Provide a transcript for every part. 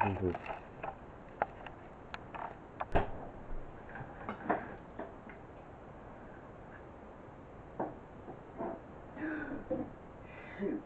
fucking poop. Shoot.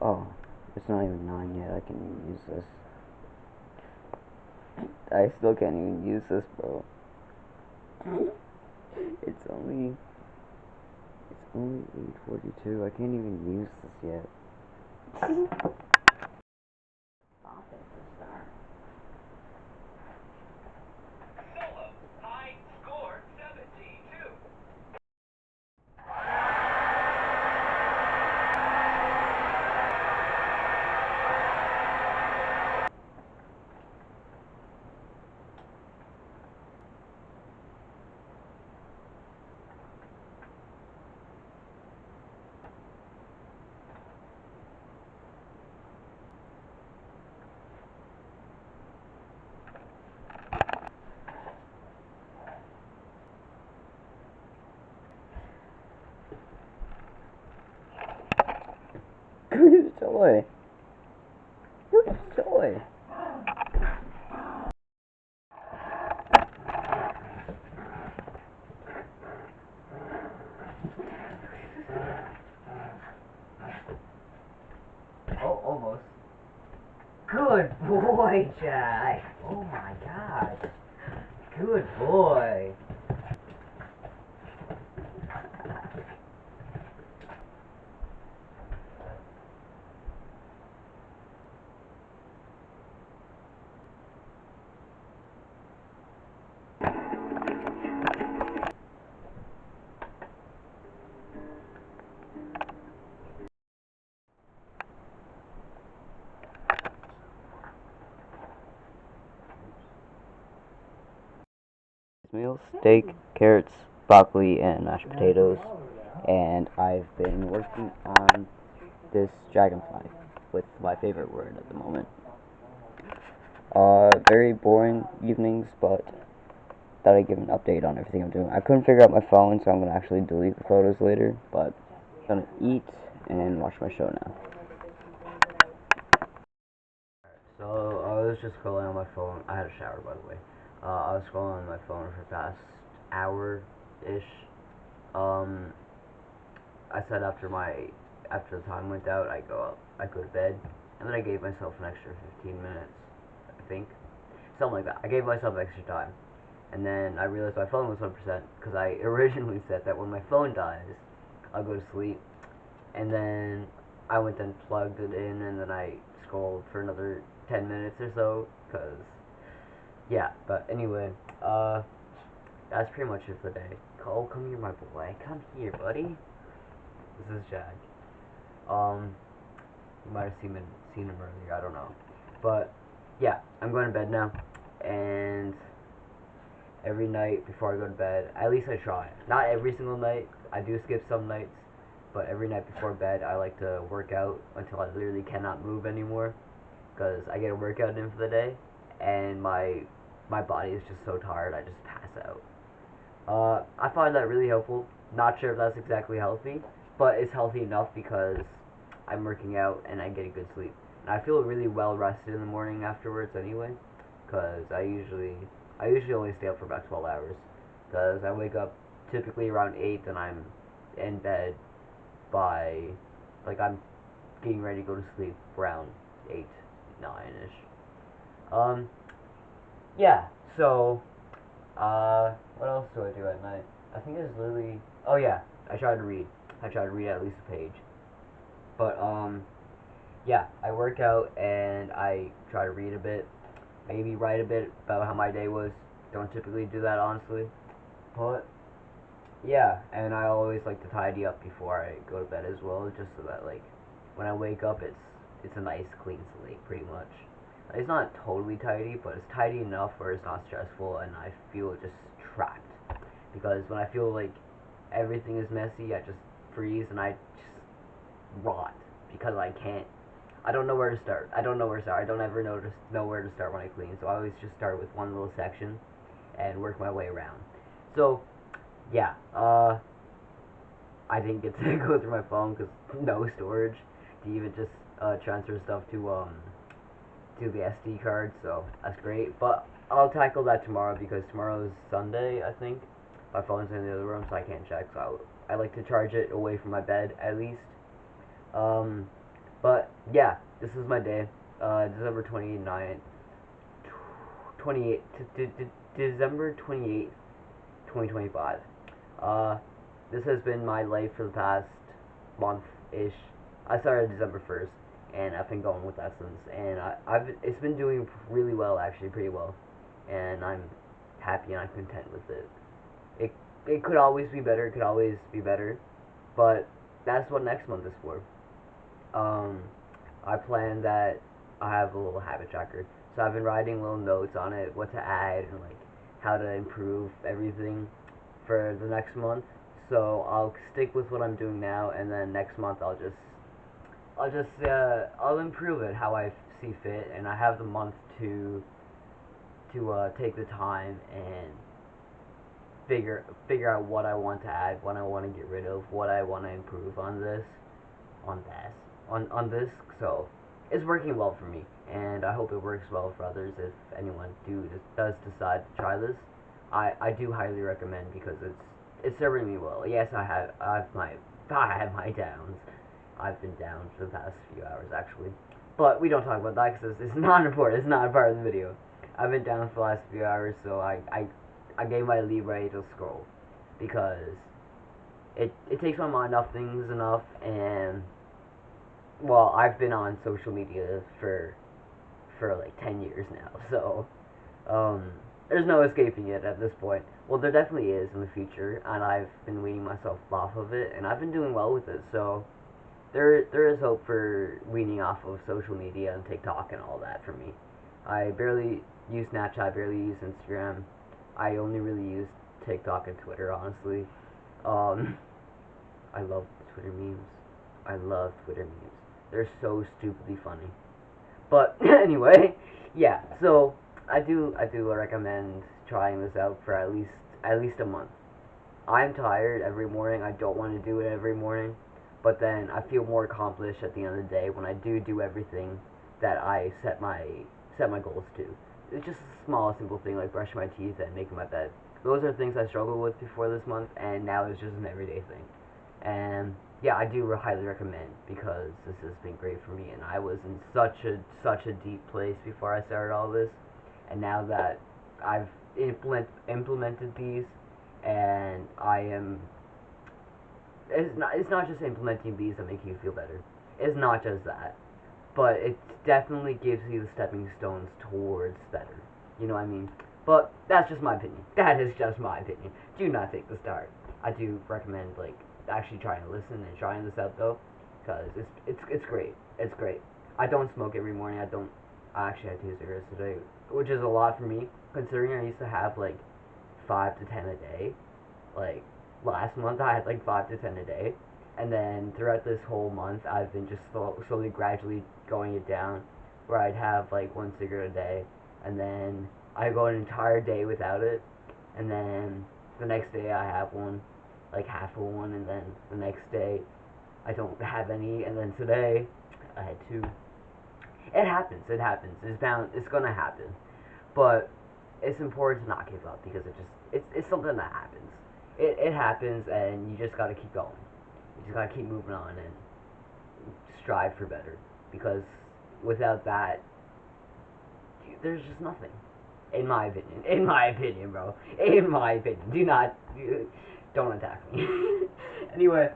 Oh, it's not even 9 yet. I can't even use this. I still can't even use this, bro. It's only 8:42. I can't even use this yet. Good joy. Good joy. Oh, almost. Good boy, Jack. Oh my God. Good boy. meal: steak, carrots, broccoli, and mashed potatoes. And I've been working on this dragonfly with my favorite word at the moment. Very boring evenings, but thought I'd give an update on everything I'm doing. I couldn't figure out my phone, so I'm gonna actually delete the photos later. But I'm gonna eat and watch my show now. So I was just scrolling on my phone. I had a shower, by the way. I was scrolling on my phone for the past hour-ish. Um, I said after the time went out, I go to bed, and then I gave myself an extra 15 minutes, I think, something like that. I gave myself extra time, and then I realized my phone was 1%, because I originally said that when my phone dies, I'll go to sleep, and then I went and plugged it in, and then I scrolled for another 10 minutes or so, because, yeah, but anyway, that's pretty much it for the day. Oh, come here, my boy. Come here, buddy. This is Jack. You might have seen him earlier. I don't know, but yeah, I'm going to bed now. And every night before I go to bed, at least I try. Not every single night. I do skip some nights, but every night before bed, I like to work out until I literally cannot move anymore, because I get a workout in for the day, and my body is just so tired, I just pass out. I find that really helpful. Not sure if that's exactly healthy, but it's healthy enough because I'm working out and I get a good sleep. And I feel really well rested in the morning afterwards anyway, because I usually only stay up for about 12 hours, because I wake up typically around 8 and I'm in bed by, like, I'm getting ready to go to sleep around 8, 9-ish. Um, yeah, so what else do I do at night? I think it's literally. Oh yeah, I try to read. I try to read at least a page. But yeah, I work out and I try to read a bit, maybe write a bit about how my day was. Don't typically do that honestly, but yeah, and I always like to tidy up before I go to bed as well, just so that like when I wake up, it's a nice clean slate, pretty much. It's not totally tidy, but it's tidy enough where it's not stressful, and I feel just trapped. Because when I feel like everything is messy, I just freeze and I just rot because I can't. I don't know where to start. I don't know where to start. I don't ever know where to start when I clean. So I always just start with one little section and work my way around. So yeah, I didn't get to go through my phone because no storage to even just transfer stuff to the SD card. So that's great. But I'll tackle that tomorrow because tomorrow is Sunday, I think. My phone's in the other room, so I can't check. So I like to charge it away from my bed at least. Um, but yeah, this is my day. December 29th, 28th, December 28th, 2025. Uh, this has been my life for the past month-ish. I started December 1st, and I've been going with that since. And it's been doing really well, actually, pretty well. And I'm happy and I'm content with it. It, it could always be better, it could always be better, but that's what next month is for. Um, I plan that I have a little habit tracker. So I've been writing little notes on it, what to add and like how to improve everything for the next month. So I'll stick with what I'm doing now, and then next month I'll improve it how I see fit, and I have the month to take the time and figure out what I want to add, what I want to get rid of, what I want to improve on this. So it's working well for me, and I hope it works well for others. If anyone does decide to try this, I do highly recommend because it's serving me well. Yes, I have my downs. I've been down for the past few hours actually, but we don't talk about that because it's not important. It's not a part of the video. I've been down for the last few hours, so I gave my Libre to scroll because it takes my mind off things enough, and well, I've been on social media for like 10 years now, so um, there's no escaping it at this point. Well, there definitely is in the future, and I've been weaning myself off of it, and I've been doing well with it, so there is hope for weaning off of social media and TikTok and all that for me. I barely use Snapchat, barely use Instagram, I only really use TikTok and Twitter, honestly. Um, I love Twitter memes. I love Twitter memes. They're so stupidly funny. But anyway, yeah. So I do recommend trying this out for at least a month. I'm tired every morning. I don't want to do it every morning, but then I feel more accomplished at the end of the day when I do everything that I set my goals to. It's just a small, simple thing like brushing my teeth and making my bed. Those are things I struggled with before this month, and now it's just an everyday thing. And yeah, I do highly recommend because this has been great for me. And I was in such a deep place before I started all this, and now that I've implemented these, and I am. It's not just implementing these that make you feel better. It's not just that, but it definitely gives you the stepping stones towards better. You know what I mean? But that's just my opinion. That is just my opinion. Do not take the start. I do recommend like actually trying to listen and trying this out though, because it's great. It's great. I don't smoke every morning. I don't. Actually had 2 cigarettes today, which is a lot for me considering I used to have like 5 to 10 a day. Like last month I had like 5 to 10 a day, and then throughout this whole month I've been just slowly, gradually going it down, where I'd have like 1 cigarette a day, and then I go an entire day without it, and then the next day I have one, like half of one, and then the next day I don't have any, and then today I had two. It happens. It happens. It's bound. It's gonna happen, but it's important to not give up because it's something that happens. It happens, and you just gotta keep going. You just gotta keep moving on and strive for better, because without that, there's just nothing. In my opinion. In my opinion, bro. In my opinion. Don't attack me. Anyway,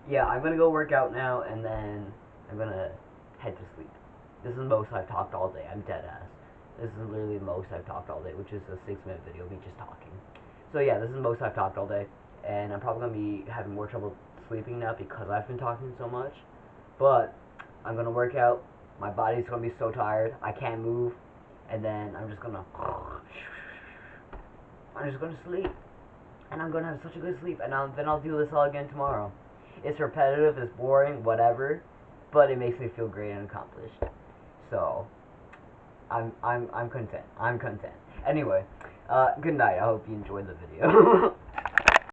yeah, I'm gonna go work out now, and then I'm gonna head to sleep. This is the most I've talked all day. I'm dead ass. This is literally the most I've talked all day, which is a 6 minute video of me just talking. So yeah, this is the most I've talked all day, and I'm probably gonna be having more trouble sleeping now because I've been talking so much. But I'm gonna work out. My body's gonna be so tired. I can't move, and then I'm just gonna sleep, and I'm gonna have such a good sleep, and then I'll do this all again tomorrow. It's repetitive, it's boring, whatever, but it makes me feel great and accomplished. So I'm content. I'm content. Anyway, good night. I hope you enjoyed the video.